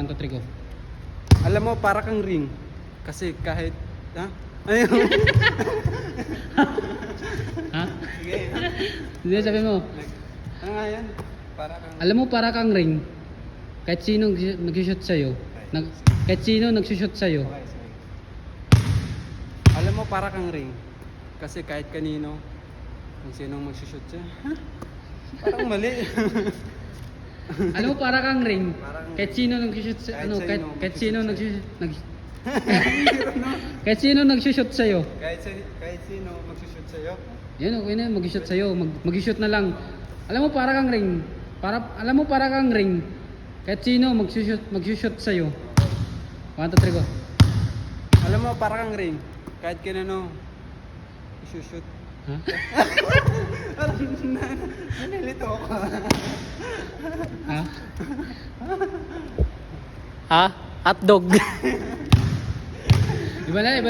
1, 2, 3, go. Alam mo, para kang ring. Kasi kahit... Ha? Ayun. Ha? Sige. Hindi, sabi mo. Ano nga yan? Para kang... Alam mo, para kang ring. Kahit sino nag-shoot sa'yo. Kahit sino nag-shoot sa'yo. Okay, sige. Alam mo, para kang ring. Kasi kahit kanino, kung sinong magsushoot siya. Ha? Parang mali. Alam mo, para kang ring. Parang- Kahit sino nag-shoot sa... Kahit Ano, sino kahit sino mag-shoot nag-shoot... Kahit sino nag-shoot sa'yo. kahit sino magsushoot sa'yo. Yan, okay na, mag-shoot sa'yo. Mag-shoot na lang. Alam mo, para kang ring. Alam mo, para kang ring. Kahit sino mag-shoot sa'yo. 1, 2, 3, go. Alam mo, para kang ring. Kahit kanino, isushoot. Ha? Nalito ako. Ha? Ha? Hotdog. Iba na, iba.